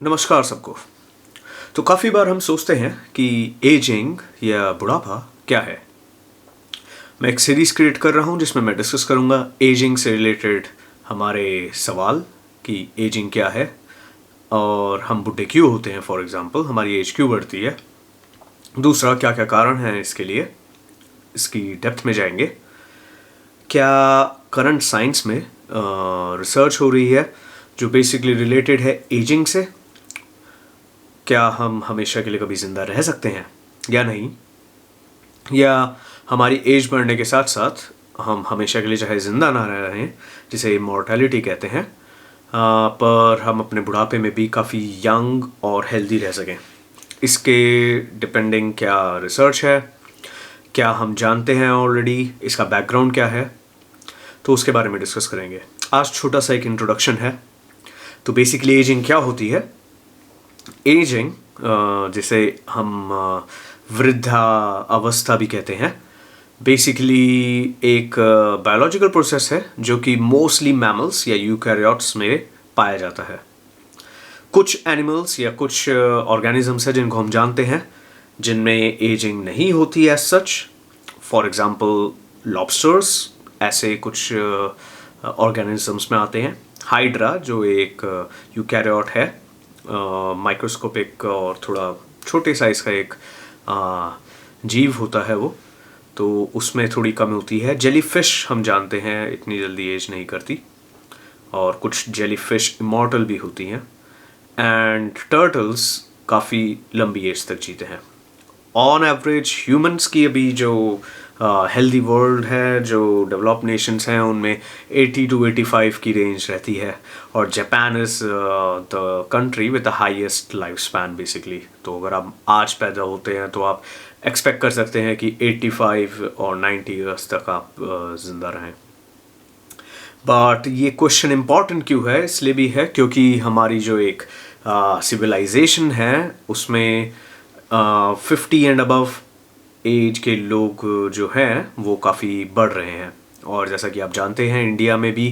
नमस्कार सबको। तो काफ़ी बार हम सोचते हैं कि एजिंग या बुढ़ापा क्या है। मैं एक सीरीज़ क्रिएट कर रहा हूँ जिसमें मैं डिस्कस करूँगा एजिंग से रिलेटेड हमारे सवाल कि एजिंग क्या है और हम बुढ़े क्यों होते हैं। फॉर एग्ज़ाम्पल हमारी एज क्यों बढ़ती है, दूसरा क्या क्या कारण हैं इसके लिए, इसकी डेप्थ में जाएंगे। क्या करंट साइंस में रिसर्च हो रही है जो बेसिकली रिलेटेड है एजिंग से, क्या हम हमेशा के लिए कभी ज़िंदा रह सकते हैं या नहीं, या हमारी एज बढ़ने के साथ साथ हम हमेशा के लिए चाहे ज़िंदा ना रह रहे हैं जिसे इमॉर्टैलिटी कहते हैं, पर हम अपने बुढ़ापे में भी काफ़ी यंग और हेल्दी रह सकें। इसके डिपेंडिंग क्या रिसर्च है, क्या हम जानते हैं ऑलरेडी, इसका बैकग्राउंड क्या है, तो उसके बारे में डिस्कस करेंगे। आज छोटा सा एक इंट्रोडक्शन है। तो बेसिकली एजिंग क्या होती है। एजिंग जिसे हम वृद्धा अवस्था भी कहते हैं, बेसिकली एक बायोलॉजिकल प्रोसेस है जो कि मोस्टली मैमल्स या यूकैरियोट्स में पाया जाता है। कुछ एनिमल्स या कुछ ऑर्गेनिजम्स हैं जिनको हम जानते हैं जिनमें एजिंग नहीं होती as such. For example lobsters ऐसे कुछ ऑर्गेनिजम्स में आते हैं। हाइड्रा जो एक यूकैरियोट है, माइक्रोस्कोपिक और थोड़ा छोटे साइज़ का एक जीव होता है वो, तो उसमें थोड़ी कम होती है। जेलीफिश हम जानते हैं इतनी जल्दी एज नहीं करती, और कुछ जेलीफिश इमॉर्टल भी होती हैं। एंड टर्टल्स काफ़ी लंबी एज तक जीते हैं। ऑन एवरेज ह्यूमंस की अभी जो हेल्दी वर्ल्ड है, जो डेवलप नेशंस हैं, उनमें 80 to 85 की रेंज रहती है, और Japan is the country with the highest life span basically. तो अगर आप आज पैदा होते हैं तो आप एक्सपेक्ट कर सकते हैं कि 85 और 90 ईयर्स तक आप ज़िंदा रहें। बट ये क्वेश्चन इम्पॉर्टेंट क्यों है? इसलिए भी है क्योंकि हमारी जो एक सिविलाइजेशन है उसमें 50 एंड अबव एज के लोग जो हैं वो काफ़ी बढ़ रहे हैं। और जैसा कि आप जानते हैं इंडिया में भी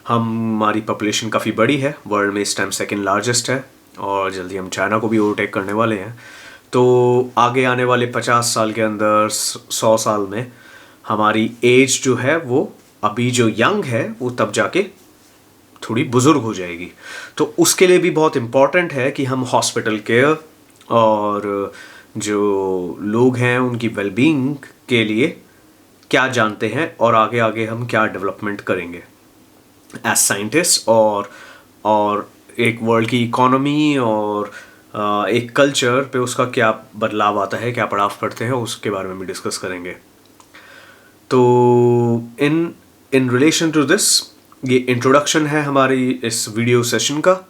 हमारी पॉपुलेशन काफ़ी बड़ी है, वर्ल्ड में इस टाइम सेकंड लार्जेस्ट है, और जल्दी हम चाइना को भी ओवरटेक करने वाले हैं। तो आगे आने वाले 50 साल के अंदर, 100 साल में हमारी एज जो है वो अभी जो यंग है वो तब जाके थोड़ी बुज़ुर्ग हो जाएगी। तो उसके लिए भी बहुत इम्पॉर्टेंट है कि हम हॉस्पिटल केयर और जो लोग हैं उनकी वेलबींग के लिए क्या जानते हैं और आगे आगे हम क्या डेवलपमेंट करेंगे एज साइंटिस्ट, और एक वर्ल्ड की इकोनॉमी और एक कल्चर पे उसका क्या बदलाव आता है, क्या पड़ाव पड़ते हैं, उसके बारे में भी डिस्कस करेंगे। तो इन रिलेशन टू दिस, ये इंट्रोडक्शन है हमारी इस वीडियो सेशन का,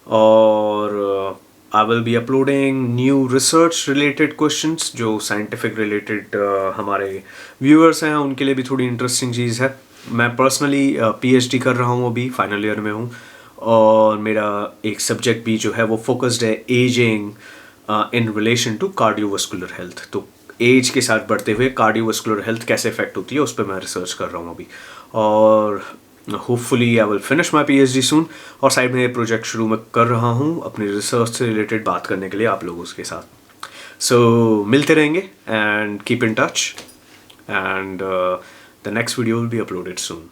और I will be uploading new research related questions जो साइंटिफिक रिलेटेड हमारे व्यूअर्स हैं उनके लिए भी थोड़ी इंटरेस्टिंग चीज़ है। मैं पर्सनली पीएचडी कर रहा हूँ, अभी फाइनल ईयर में हूँ, और मेरा एक सब्जेक्ट भी जो है वो फोकस्ड है ageing in relation to cardiovascular health. तो एज के साथ बढ़ते हुए कार्डियोवास्कुलर हेल्थ कैसे इफेक्ट होती है उस पर मैं रिसर्च कर रहा हूँ अभी, और hopefully I will finish my PhD soon. और साइड में ये प्रोजेक्ट शुरू में कर रहा हूँ अपनी रिसर्च से रिलेटेड बात करने के लिए आप लोगों के साथ। सो मिलते रहेंगे and keep in touch, and the next video will be uploaded soon.